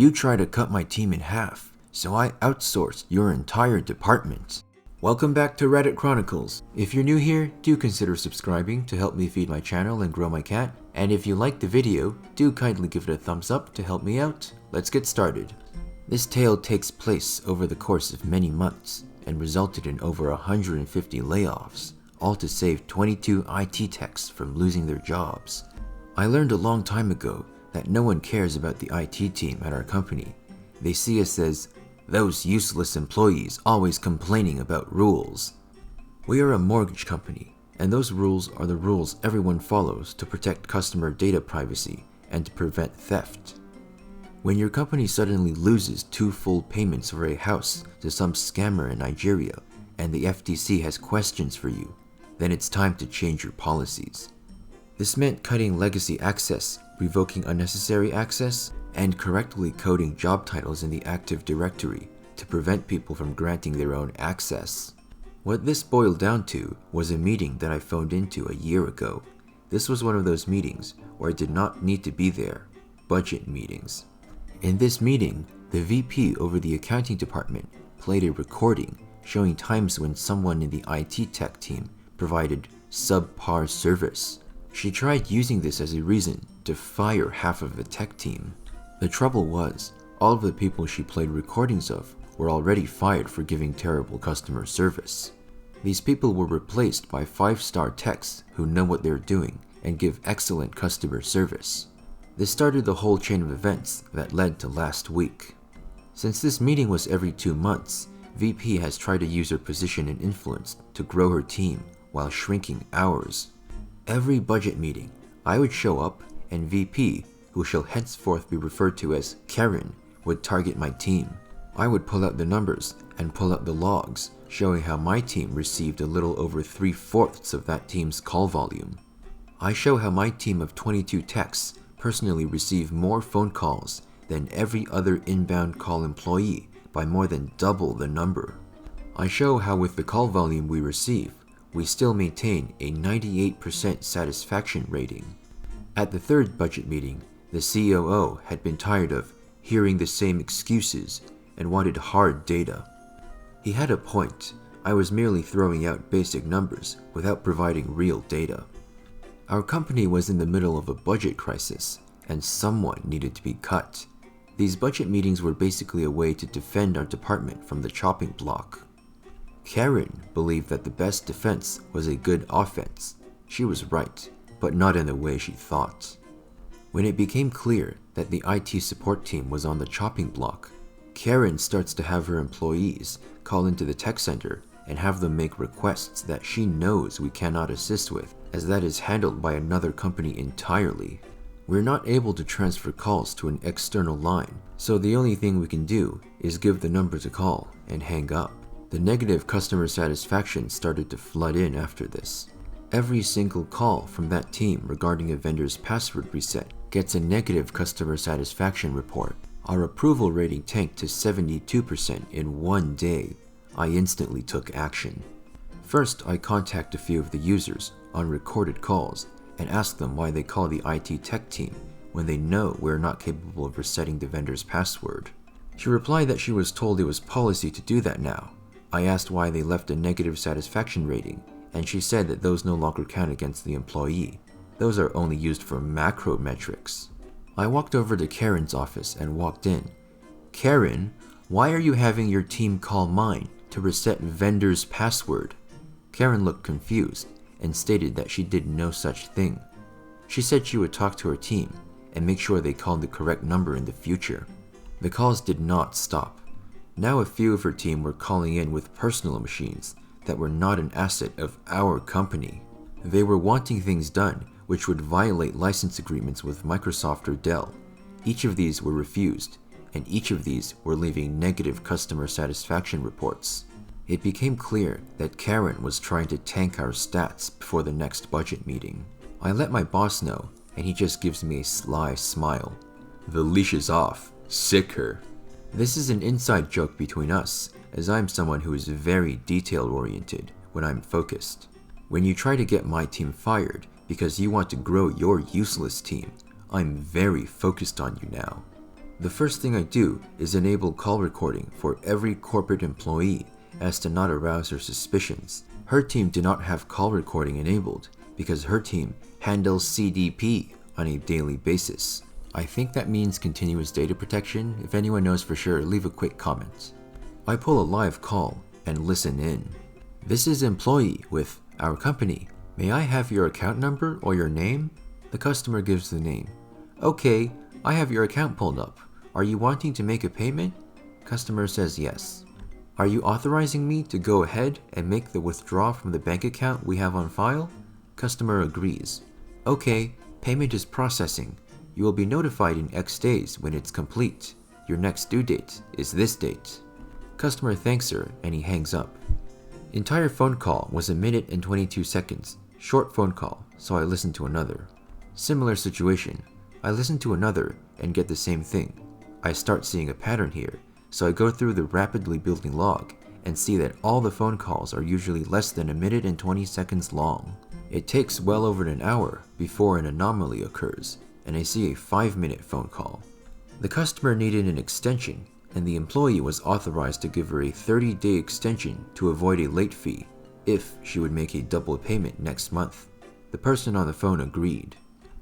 You try to cut my team in half, so I outsourced your entire department. Welcome back to Reddit Chronicles. If you're new here, do consider subscribing to help me feed my channel and grow my cat. And if you liked the video, do kindly give it a thumbs up to help me out. Let's get started. This tale takes place over the course of many months and resulted in over 150 layoffs, all to save 22 IT techs from losing their jobs. I learned a long time ago that no one cares about the IT team at our company. They see us as those useless employees always complaining about rules. We are a mortgage company, and those rules are the rules everyone follows to protect customer data privacy and to prevent theft. When your company suddenly loses 2 full payments for a house to some scammer in Nigeria, and the FTC has questions for you, then it's time to change your policies. This meant cutting legacy access, revoking unnecessary access, and correctly coding job titles in the Active Directory to prevent people from granting their own access. What this boiled down to was a meeting that I phoned into a year ago. This was one of those meetings where I did not need to be there, budget meetings. In this meeting, the VP over the accounting department played a recording showing times when someone in the IT tech team provided subpar service. She tried using this as a reason to fire half of the tech team. The trouble was, all of the people she played recordings of were already fired for giving terrible customer service. These people were replaced by 5-star techs who know what they're doing and give excellent customer service. This started the whole chain of events that led to last week. Since this meeting was every 2 months, VP has tried to use her position and influence to grow her team while shrinking hours. Every budget meeting, I would show up and VP, who shall henceforth be referred to as Karen, would target my team. I would pull out the numbers and pull out the logs, showing how my team received a little over 3/4 of that team's call volume. I show how my team of 22 techs personally receive more phone calls than every other inbound call employee by more than double the number. I show how with the call volume we receive, we still maintain a 98% satisfaction rating. At the 3rd budget meeting, the COO had been tired of hearing the same excuses and wanted hard data. He had a point. I was merely throwing out basic numbers without providing real data. Our company was in the middle of a budget crisis, and someone needed to be cut. These budget meetings were basically a way to defend our department from the chopping block. Karen believed that the best defense was a good offense. She was right, but not in the way she thought. When it became clear that the IT support team was on the chopping block, Karen starts to have her employees call into the tech center and have them make requests that she knows we cannot assist with, as that is handled by another company entirely. We're not able to transfer calls to an external line, so the only thing we can do is give the numbers a call and hang up. The negative customer satisfaction started to flood in after this. Every single call from that team regarding a vendor's password reset gets a negative customer satisfaction report. Our approval rating tanked to 72% in 1 day. I instantly took action. First, I contact a few of the users on recorded calls and ask them why they call the IT tech team when they know we're not capable of resetting the vendor's password. She replied that she was told it was policy to do that now. I asked why they left a negative satisfaction rating, and she said that those no longer count against the employee. Those are only used for macro metrics. I walked over to Karen's office and walked in. Karen, why are you having your team call mine to reset vendor's password? Karen looked confused and stated that she did no such thing. She said she would talk to her team and make sure they called the correct number in the future. The calls did not stop. Now a few of her team were calling in with personal machines that were not an asset of our company. They were wanting things done which would violate license agreements with Microsoft or Dell. Each of these were refused, and each of these were leaving negative customer satisfaction reports. It became clear that Karen was trying to tank our stats before the next budget meeting. I let my boss know, and he just gives me a sly smile. The leash is off. Sick her. This is an inside joke between us, as I'm someone who is very detail-oriented when I'm focused. When you try to get my team fired because you want to grow your useless team, I'm very focused on you now. The first thing I do is enable call recording for every corporate employee as to not arouse her suspicions. Her team did not have call recording enabled because her team handles CDP on a daily basis. I think that means continuous data protection. If anyone knows for sure, leave a quick comment. I pull a live call and listen in. This is employee with our company. May I have your account number or your name? The customer gives the name. Okay, I have your account pulled up. Are you wanting to make a payment? Customer says yes. Are you authorizing me to go ahead and make the withdrawal from the bank account we have on file? Customer agrees. Okay, payment is processing. You will be notified in X days when it's complete. Your next due date is this date. Customer thanks her and he hangs up. Entire phone call was 1 minute and 22 seconds. Short phone call, so I listen to another. Similar situation. I listen to another and get the same thing. I start seeing a pattern here, so I go through the rapidly building log and see that all the phone calls are usually less than 1 minute and 20 seconds long. It takes well over an hour before an anomaly occurs, and I see a 5-minute phone call. The customer needed an extension, and the employee was authorized to give her a 30-day extension to avoid a late fee if she would make a double payment next month. The person on the phone agreed.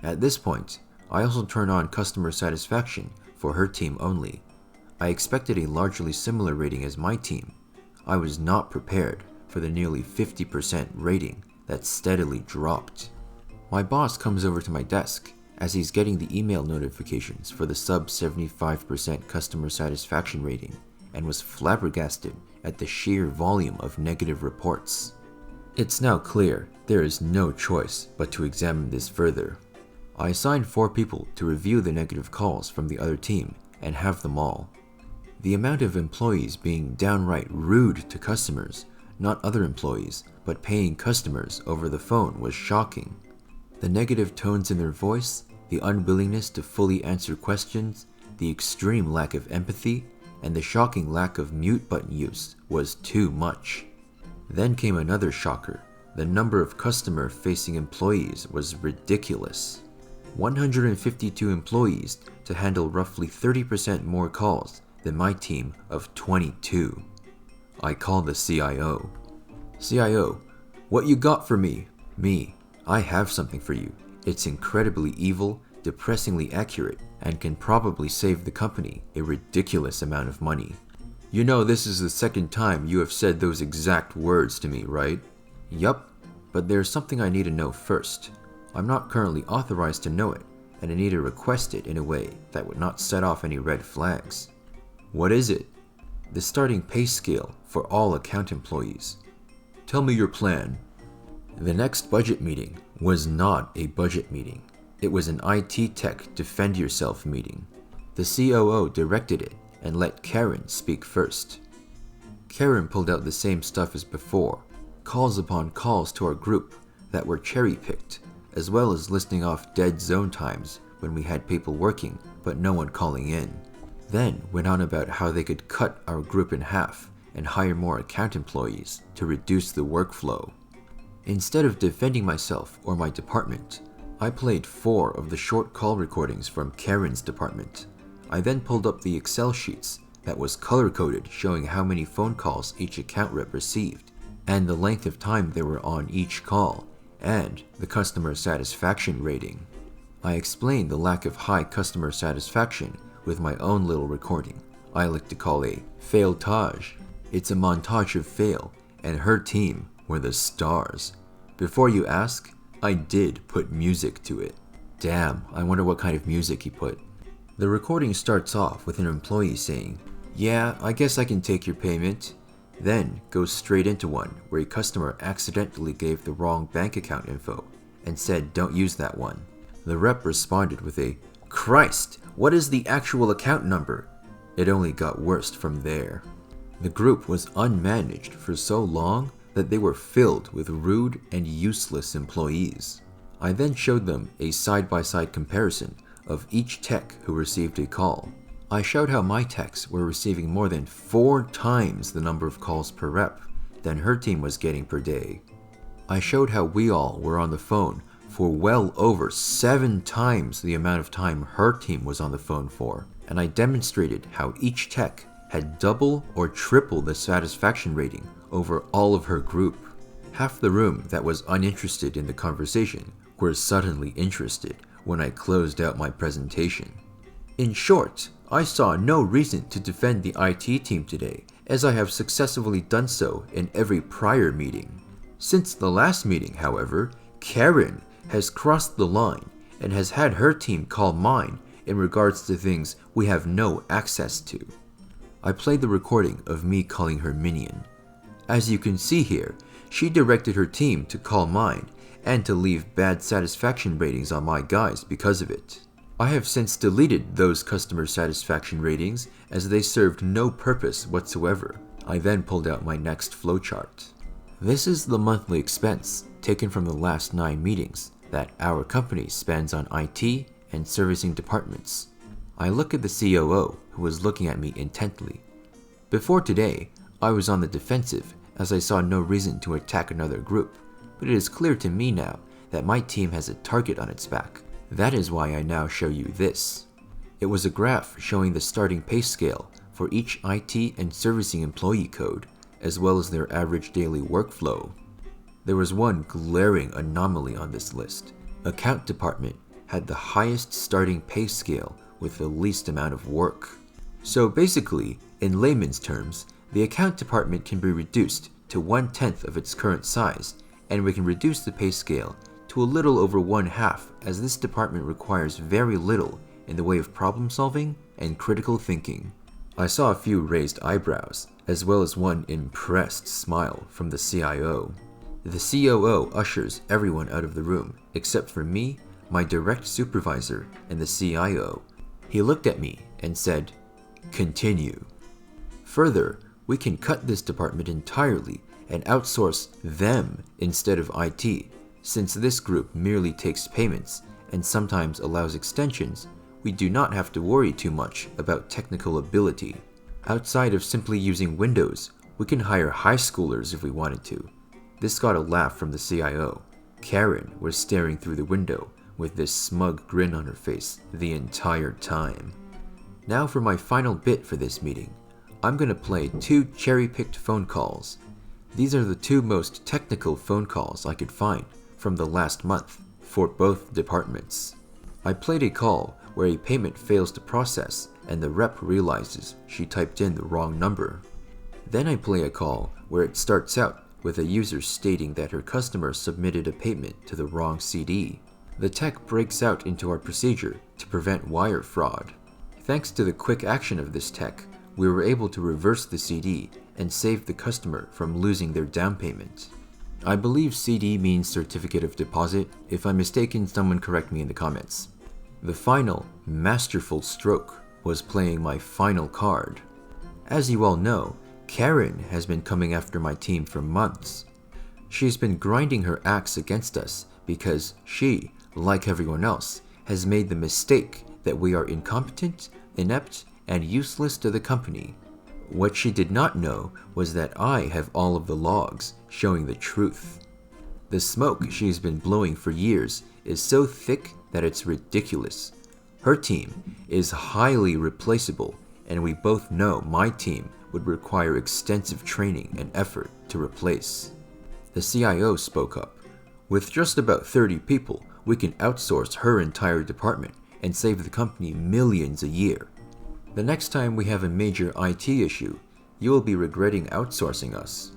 At this point, I also turn on customer satisfaction for her team only. I expected a largely similar rating as my team. I was not prepared for the nearly 50% rating that steadily dropped. My boss comes over to my desk as he's getting the email notifications for the sub 75% customer satisfaction rating and was flabbergasted at the sheer volume of negative reports. It's now clear there is no choice but to examine this further. I assigned 4 people to review the negative calls from the other team and have them all. The amount of employees being downright rude to customers, not other employees, but paying customers over the phone was shocking. The negative tones in their voice, the unwillingness to fully answer questions, the extreme lack of empathy, and the shocking lack of mute button use was too much. Then came another shocker. The number of customer-facing employees was ridiculous. 152 employees to handle roughly 30% more calls than my team of 22. I call the CIO. CIO, what you got for me? Me, I have something for you. It's incredibly evil, depressingly accurate, and can probably save the company a ridiculous amount of money. You know this is the second time you have said those exact words to me, right? Yup, but there's something I need to know first. I'm not currently authorized to know it, and I need to request it in a way that would not set off any red flags. What is it? The starting pay scale for all account employees. Tell me your plan. The next budget meeting was not a budget meeting. It was an IT tech defend yourself meeting. The COO directed it and let Karen speak first. Karen pulled out the same stuff as before, calls upon calls to our group that were cherry-picked, as well as listing off dead zone times when we had people working but no one calling in. Then went on about how they could cut our group in half and hire more account employees to reduce the workflow. Instead of defending myself or my department, I played 4 of the short call recordings from Karen's department. I then pulled up the Excel sheets that was color-coded showing how many phone calls each account rep received, and the length of time they were on each call, and the customer satisfaction rating. I explained the lack of high customer satisfaction with my own little recording. I like to call a fail-tage. It's a montage of fail, and her team were the stars. Before you ask, I did put music to it. Damn, I wonder what kind of music he put. The recording starts off with an employee saying, "Yeah, I guess I can take your payment," then goes straight into one where a customer accidentally gave the wrong bank account info and said don't use that one. The rep responded with a, "Christ, what is the actual account number?" It only got worse from there. The group was unmanaged for so long that they were filled with rude and useless employees. I then showed them a side-by-side comparison of each tech who received a call. I showed how my techs were receiving more than 4 times the number of calls per rep than her team was getting per day. I showed how we all were on the phone for well over 7 times the amount of time her team was on the phone for, and I demonstrated how each tech had double or triple the satisfaction rating over all of her group. Half the room that was uninterested in the conversation were suddenly interested when I closed out my presentation. In short, I saw no reason to defend the IT team today, as I have successfully done so in every prior meeting. Since the last meeting, however, Karen has crossed the line and has had her team call mine in regards to things we have no access to. I played the recording of me calling her minion. As you can see here, she directed her team to call mine and to leave bad satisfaction ratings on my guys because of it. I have since deleted those customer satisfaction ratings as they served no purpose whatsoever. I then pulled out my next flowchart. This is the monthly expense taken from the last 9 meetings that our company spends on IT and servicing departments. I look at the COO, who was looking at me intently. Before today, I was on the defensive as I saw no reason to attack another group, but it is clear to me now that my team has a target on its back. That is why I now show you this. It was a graph showing the starting pay scale for each IT and servicing employee code, as well as their average daily workflow. There was one glaring anomaly on this list. Account department had the highest starting pay scale with the least amount of work. So basically, in layman's terms, the account department can be reduced to 1/10 of its current size, and we can reduce the pay scale to a little over 1/2, as this department requires very little in the way of problem solving and critical thinking. I saw a few raised eyebrows, as well as one impressed smile from the CIO. The COO ushers everyone out of the room, except for me, my direct supervisor, and the CIO. He looked at me and said, "Continue." Further, we can cut this department entirely and outsource them instead of IT. Since this group merely takes payments and sometimes allows extensions, we do not have to worry too much about technical ability. Outside of simply using Windows, we can hire high schoolers if we wanted to. This got a laugh from the CIO. Karen was staring through the window with this smug grin on her face the entire time. Now for my final bit for this meeting. I'm going to play 2 cherry-picked phone calls. These are the 2 most technical phone calls I could find from the last month for both departments. I played a call where a payment fails to process and the rep realizes she typed in the wrong number. Then I play a call where it starts out with a user stating that her customer submitted a payment to the wrong CD. The tech breaks out into our procedure to prevent wire fraud. Thanks to the quick action of this tech, we were able to reverse the CD and save the customer from losing their down payment. I believe CD means certificate of deposit. If I'm mistaken, someone correct me in the comments. The final masterful stroke was playing my final card. As you all know, Karen has been coming after my team for months. She's been grinding her axe against us because she, like everyone else, has made the mistake that we are incompetent, inept, and useless to the company. What she did not know was that I have all of the logs showing the truth. The smoke she's been blowing for years is so thick that it's ridiculous. Her team is highly replaceable, and we both know my team would require extensive training and effort to replace. The CIO spoke up. With just about 30 people, we can outsource her entire department and save the company millions a year. The next time we have a major IT issue, you will be regretting outsourcing us.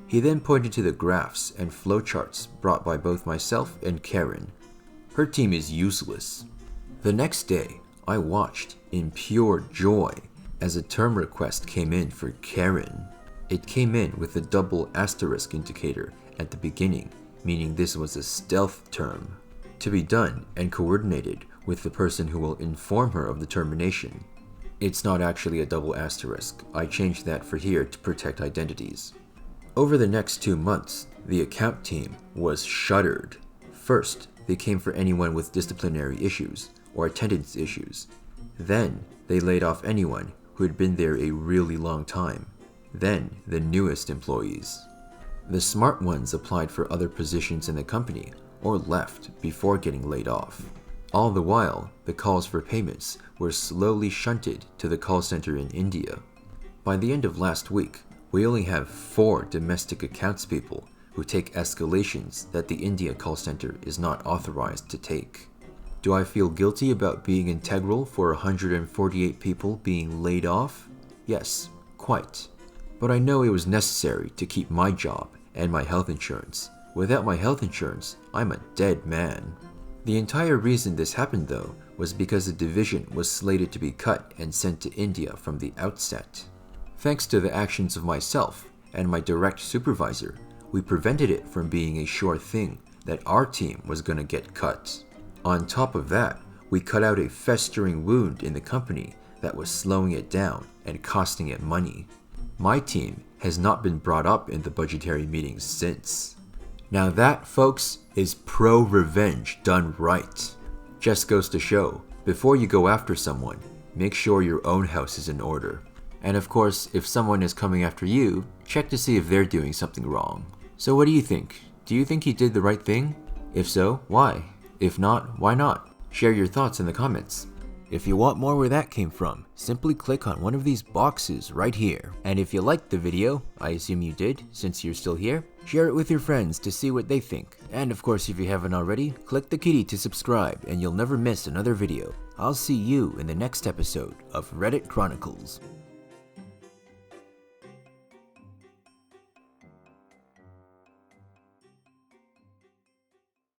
He then pointed to the graphs and flowcharts brought by both myself and Karen. Her team is useless. The next day, I watched in pure joy as a term request came in for Karen. It came in with a double asterisk indicator at the beginning, meaning this was a stealth term, to be done and coordinated with the person who will inform her of the termination. It's not actually a double asterisk. I changed that for here to protect identities. Over the next 2 months, the account team was shuttered. First, they came for anyone with disciplinary issues or attendance issues. Then, they laid off anyone who had been there a really long time. Then, the newest employees. The smart ones applied for other positions in the company or left before getting laid off. All the while, the calls for payments were slowly shunted to the call center in India. By the end of last week, we only have 4 domestic accounts people who take escalations that the India call center is not authorized to take. Do I feel guilty about being integral for 148 people being laid off? Yes, quite. But I know it was necessary to keep my job and my health insurance. Without my health insurance, I'm a dead man. The entire reason this happened though was because the division was slated to be cut and sent to India from the outset. Thanks to the actions of myself and my direct supervisor, we prevented it from being a sure thing that our team was going to get cut. On top of that, we cut out a festering wound in the company that was slowing it down and costing it money. My team has not been brought up in the budgetary meetings since. Now that, folks, is pro-revenge done right. Just goes to show, before you go after someone, make sure your own house is in order. And of course, if someone is coming after you, check to see if they're doing something wrong. So what do you think? Do you think he did the right thing? If so, why? If not, why not? Share your thoughts in the comments. If you want more where that came from, simply click on one of these boxes right here. And if you liked the video, I assume you did since you're still here, share it with your friends to see what they think. And of course, if you haven't already, click the kitty to subscribe and you'll never miss another video. I'll see you in the next episode of Reddit Chronicles.